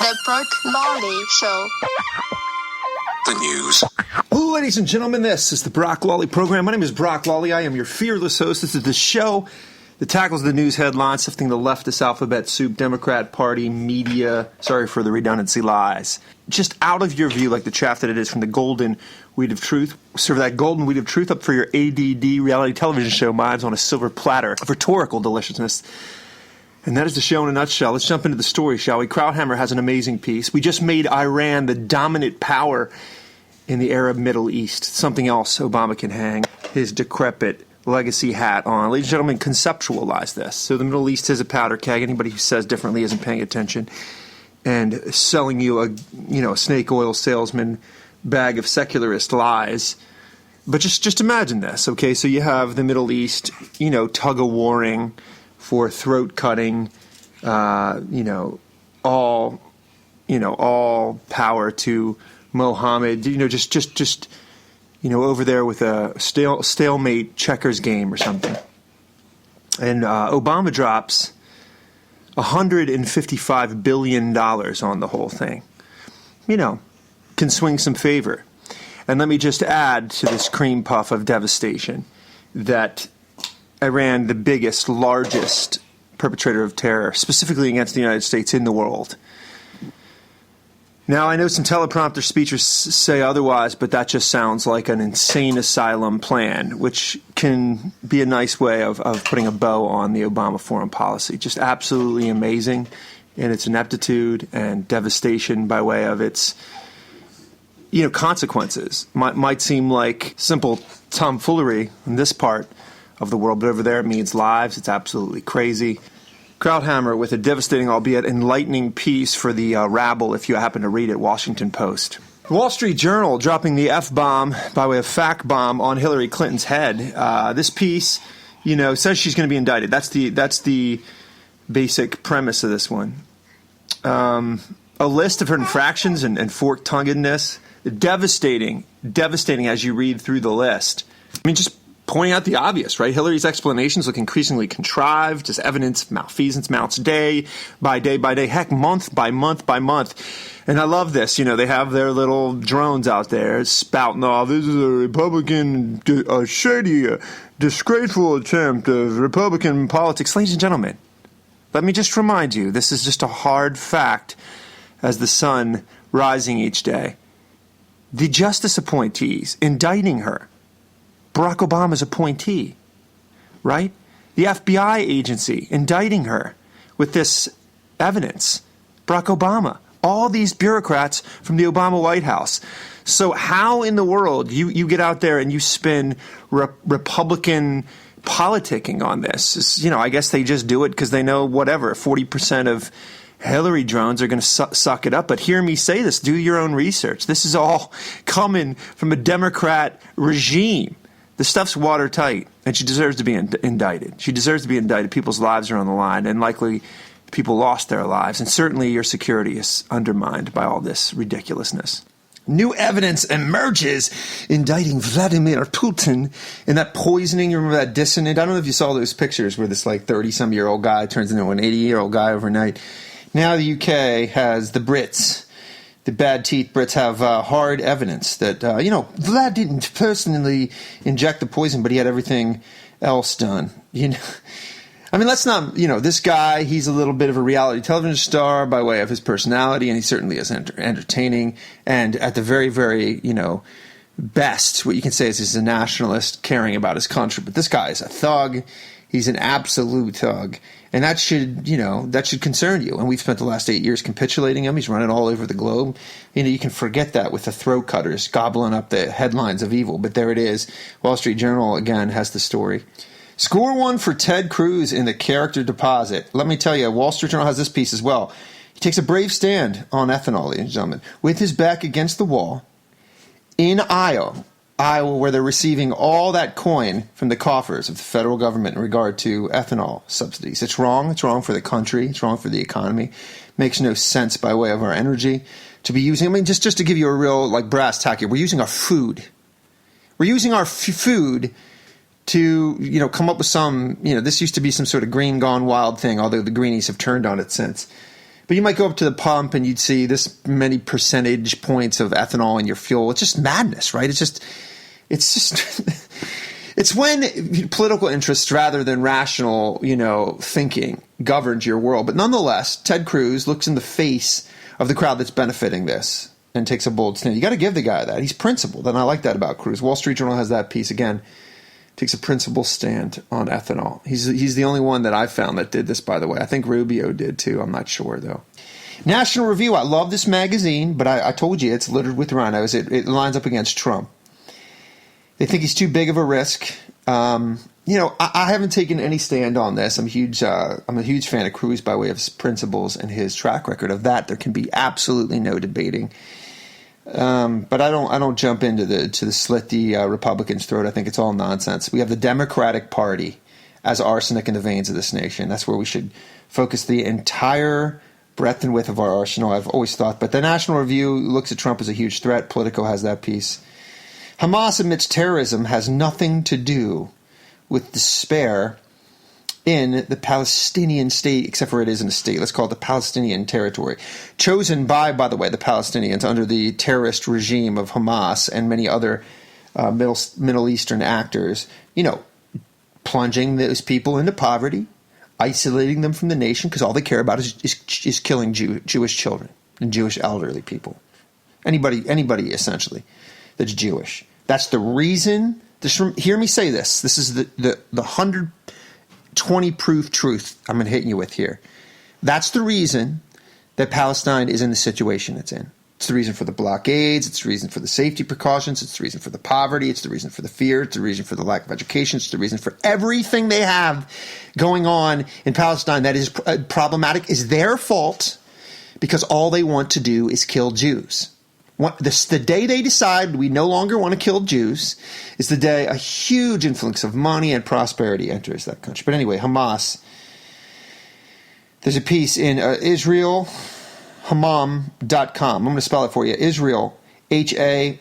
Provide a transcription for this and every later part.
The Brock Lawley Show. The news. Hello, ladies and gentlemen. This is the Brock Lawley program. My name is Brock Lawley. I am your fearless host. This is the show that tackles the news headlines, sifting the leftist alphabet soup, Democrat Party, media, sorry for the redundancy, lies. Just out of your view, like the chaff that it is, from the golden wheat of truth. Serve that golden wheat of truth up for your ADD reality television show, Minds on a Silver Platter of rhetorical deliciousness. And that is the show in a nutshell. Let's jump into the story, shall we? Krauthammer has an amazing piece. We just made Iran the dominant power in the Arab Middle East. Something else Obama can hang his decrepit legacy hat on. Ladies and gentlemen, conceptualize this. So the Middle East is a powder keg. Anybody who says differently isn't paying attention. And selling you a snake oil salesman bag of secularist lies. But just imagine this, okay? So you have the Middle East, tug-of-warring for throat cutting, all power to Mohammed, just over there with a stalemate checkers game or something. And Obama drops $155 billion on the whole thing. Can swing some favor. And let me just add to this cream puff of devastation that Iran, the biggest, largest perpetrator of terror, specifically against the United States in the world. Now, I know some teleprompter speakers say otherwise, but that just sounds like an insane asylum plan, which can be a nice way of putting a bow on the Obama foreign policy. Just absolutely amazing in its ineptitude and devastation by way of its consequences. Might seem like simple tomfoolery in this part of the world, but over there it means lives. It's absolutely crazy. Krauthammer with a devastating, albeit enlightening piece for the rabble, if you happen to read it, Washington Post. The Wall Street Journal dropping the F-bomb by way of fact bomb on Hillary Clinton's head. This piece, says she's going to be indicted. That's the basic premise of this one. A list of her infractions and fork-tonguedness. Devastating as you read through the list. Just pointing out the obvious, right? Hillary's explanations look increasingly contrived as evidence of malfeasance mounts day by day by day, heck, month by month by month. And I love this. They have their little drones out there spouting off, this is a Republican, a shady, disgraceful attempt of Republican politics. Ladies and gentlemen, let me just remind you, this is just a hard fact as the sun rising each day. The justice appointees indicting her, Barack Obama's appointee, right? The FBI agency indicting her with this evidence, Barack Obama. All these bureaucrats from the Obama White House. So how in the world you get out there and you spin Republican politicking on this? I guess they just do it because they know 40% of Hillary drones are going to suck it up. But hear me say this. Do your own research. This is all coming from a Democrat regime. The stuff's watertight, and she deserves to be indicted. She deserves to be indicted. People's lives are on the line, and likely people lost their lives. And certainly your security is undermined by all this ridiculousness. New evidence emerges indicting Vladimir Putin in that poisoning. You remember that dissonant? I don't know if you saw those pictures where this 30-some-year-old guy turns into an 80-year-old guy overnight. Now the UK has the Brits. The bad teeth Brits have hard evidence that, Vlad didn't personally inject the poison, but he had everything else done. Let's not, this guy, he's a little bit of a reality television star by way of his personality, and he certainly is entertaining. And at the very, very, best, what you can say is he's a nationalist caring about his country. But this guy is a thug. He's an absolute thug. And that should concern you. And we've spent the last 8 years capitulating him. He's running all over the globe. You can forget that with the throat cutters gobbling up the headlines of evil. But there it is. Wall Street Journal, again, has the story. Score one for Ted Cruz in the character deposit. Let me tell you, Wall Street Journal has this piece as well. He takes a brave stand on ethanol, ladies and gentlemen, with his back against the wall in Iowa, where they're receiving all that coin from the coffers of the federal government in regard to ethanol subsidies. It's wrong. It's wrong for the country. It's wrong for the economy. Makes no sense by way of our energy to be using. Just to give you a real brass tack here, we're using our food. We're using our food to come up with some. This used to be some sort of green gone wild thing, although the greenies have turned on it since. But you might go up to the pump and you'd see this many percentage points of ethanol in your fuel. It's just madness, right? It's just it's when political interest rather than rational, thinking governs your world. But nonetheless, Ted Cruz looks in the face of the crowd that's benefiting this and takes a bold stand. You got to give the guy that. He's principled, and I like that about Cruz. Wall Street Journal has that piece again. Takes a principled stand on ethanol. He's the only one that I've found that did this, by the way. I think Rubio did too. I'm not sure, though. National Review. I love this magazine, but I told you it's littered with rhinos. It lines up against Trump. They think he's too big of a risk. I haven't taken any stand on this. I'm a huge fan of Cruz by way of his principles and his track record. Of that, there can be absolutely no debating. But I don't jump to slit the Republicans' throat. I think it's all nonsense. We have the Democratic Party as arsenic in the veins of this nation. That's where we should focus the entire breadth and width of our arsenal, I've always thought. But the National Review looks at Trump as a huge threat. Politico has that piece. Hamas admits terrorism has nothing to do with despair in the Palestinian state, except for it isn't a state. Let's call it the Palestinian territory. Chosen by the way, the Palestinians under the terrorist regime of Hamas and many other Middle Eastern actors, plunging those people into poverty, isolating them from the nation, because all they care about is killing Jewish children and Jewish elderly people. Anybody essentially that's Jewish. That's the reason. Hear me say this. This is the 120 proof truth I'm going to hit you with here. That's the reason that Palestine is in the situation it's in. It's the reason for the blockades. It's the reason for the safety precautions. It's the reason for the poverty. It's the reason for the fear. It's the reason for the lack of education. It's the reason for everything they have going on in Palestine that is problematic is their fault, because all they want to do is kill Jews. The day they decide we no longer want to kill Jews is the day a huge influx of money and prosperity enters that country. But anyway, Hamas. There's a piece in Israel, Hamam.com. I'm going to spell it for you. Israel, HAYOM.com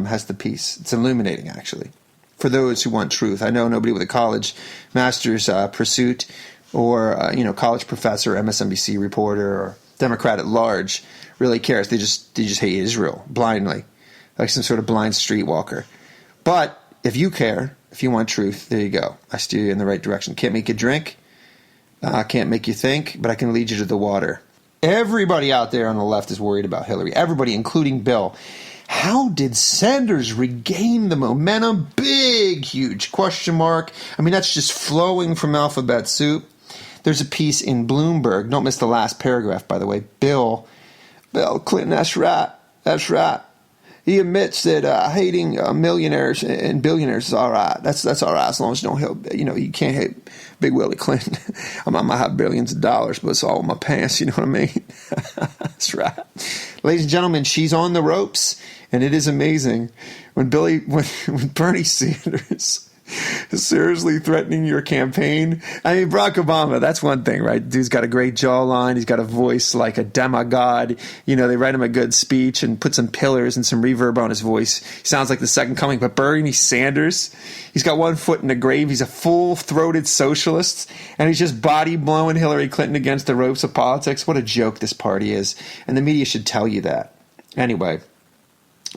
has the piece. It's illuminating, actually, for those who want truth. I know nobody with a college master's pursuit or college professor, MSNBC reporter, or Democrat at large really cares. They just hate Israel blindly, like some sort of blind streetwalker. But if you care, if you want truth, there you go. I steer you in the right direction. Can't make you drink. I can't make you think, but I can lead you to the water. Everybody out there on the left is worried about Hillary. Everybody, including Bill. How did Sanders regain the momentum? Big, huge question mark. I mean, that's just flowing from alphabet soup. There's a piece in Bloomberg. Don't miss the last paragraph, by the way. Bill Clinton, that's right. That's right. He admits that hating millionaires and billionaires is all right. That's all right as long as you don't hate. You can't hate Big Willie Clinton. I might have billions of dollars, but it's all in my pants. You know what I mean? That's right. Ladies and gentlemen, she's on the ropes, and it is amazing when Bernie Sanders is seriously threatening your campaign. I mean, Barack Obama, that's one thing, right? Dude's got a great jawline. He's got a voice like a demigod. They write him a good speech and put some pillars and some reverb on his voice. He sounds like the second coming. But Bernie Sanders, he's got one foot in the grave. He's a full-throated socialist, and he's just body-blowing Hillary Clinton against the ropes of politics. What a joke this party is. And the media should tell you that. Anyway,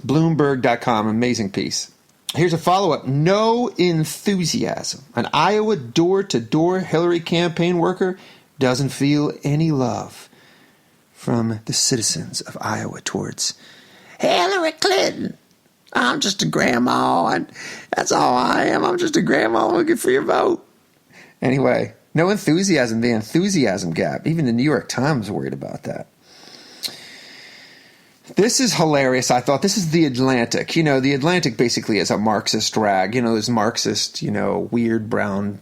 Bloomberg.com, amazing piece. Here's a follow-up. No enthusiasm. An Iowa door-to-door Hillary campaign worker doesn't feel any love from the citizens of Iowa towards Hillary Clinton. I'm just a grandma, and that's all I am. I'm just a grandma looking for your vote. Anyway, no enthusiasm. The enthusiasm gap. Even the New York Times worried about that. This is hilarious, I thought. This is The Atlantic. The Atlantic basically is a Marxist rag. Those Marxist, weird brown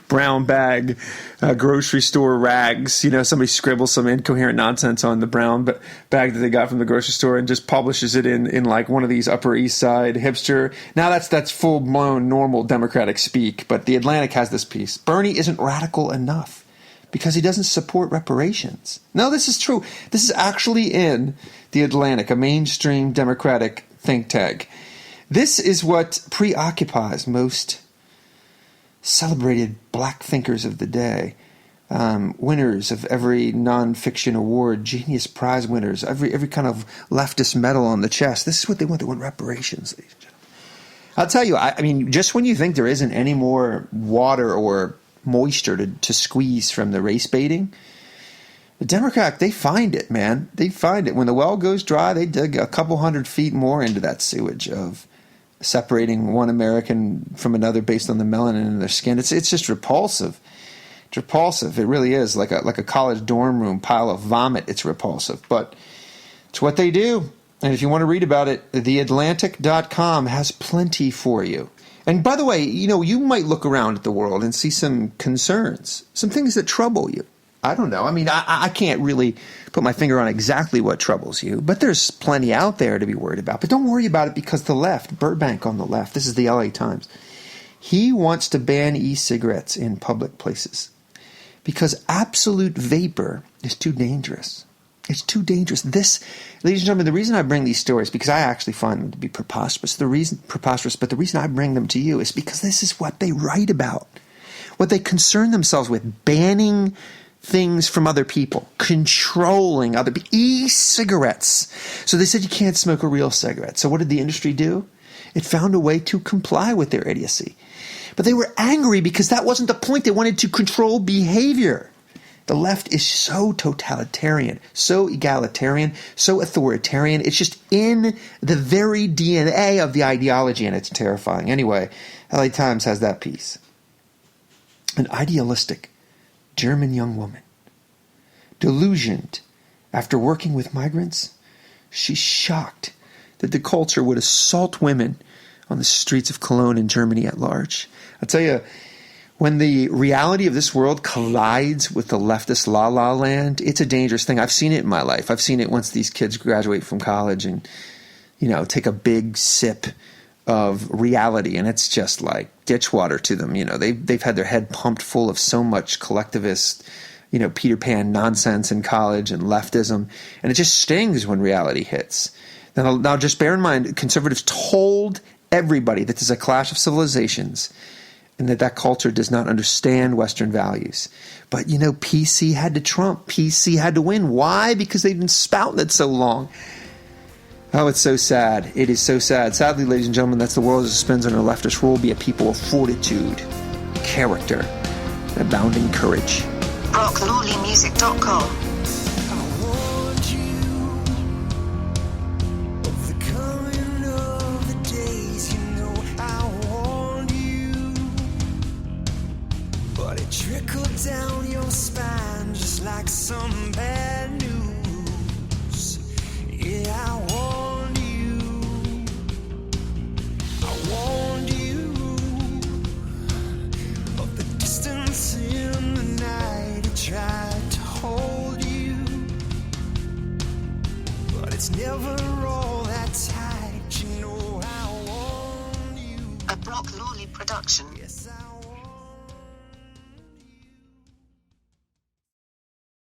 bag grocery store rags. Somebody scribbles some incoherent nonsense on the brown bag that they got from the grocery store and just publishes it in like one of these Upper East Side hipster. Now that's full-blown normal Democratic speak, but The Atlantic has this piece. Bernie isn't radical enough because he doesn't support reparations. No, this is true. This is actually in The Atlantic, a mainstream Democratic think tank. This is what preoccupies most celebrated black thinkers of the day. winners of every nonfiction award, Genius Prize winners, every kind of leftist medal on the chest. This is what they want. They want reparations, ladies and gentlemen. I'll tell you, I mean, just when you think there isn't any more water or moisture to squeeze from the race baiting, the Democrats, they find it, man. They find it. When the well goes dry, they dig a couple 100 feet more into that sewage of separating one American from another based on the melanin in their skin. It's just repulsive. It's repulsive. It really is like a college dorm room pile of vomit. It's repulsive, but it's what they do. And if you want to read about it, theatlantic.com has plenty for you. And by the way, you might look around at the world and see some concerns, some things that trouble you. I don't know. I mean, I can't really put my finger on exactly what troubles you, but there's plenty out there to be worried about. But don't worry about it because the left, Burbank on the left, this is the LA Times, he wants to ban e-cigarettes in public places because absolute vapor is too dangerous. It's too dangerous. This, ladies and gentlemen, the reason I bring these stories, because I actually find them to be preposterous. But the reason I bring them to you is because this is what they write about, what they concern themselves with, banning things from other people, controlling other people, e-cigarettes. So they said you can't smoke a real cigarette. So what did the industry do? It found a way to comply with their idiocy. But they were angry because that wasn't the point. They wanted to control behavior. The left is so totalitarian, so egalitarian, so authoritarian. It's just in the very DNA of the ideology, and it's terrifying. Anyway, LA Times has that piece. An idealistic German young woman, delusioned after working with migrants, she's shocked that the culture would assault women on the streets of Cologne and Germany at large. I'll tell you, when the reality of this world collides with the leftist la-la land, it's a dangerous thing. I've seen it in my life. I've seen it once these kids graduate from college and, take a big sip of reality, and it's just like ditch water to them. They've had their head pumped full of so much collectivist, Peter Pan nonsense in college and leftism, and it just stings when reality hits. Now just bear in mind, conservatives told everybody that there's a clash of civilizations and that culture does not understand Western values. But, PC had to trump. PC had to win. Why? Because they've been spouting it so long. Oh, it's so sad. It is so sad. Sadly, ladies and gentlemen, that's the world as it spins under leftist rule. Be a people of fortitude, character, and abounding courage. BrockLawleyMusic.com. Trickled down your spine just like some bad news. Yeah, I warned you of the distance in the night. I tried to hold you, but it's never all that tight. I warned you. A Brock Lawley production. Yes.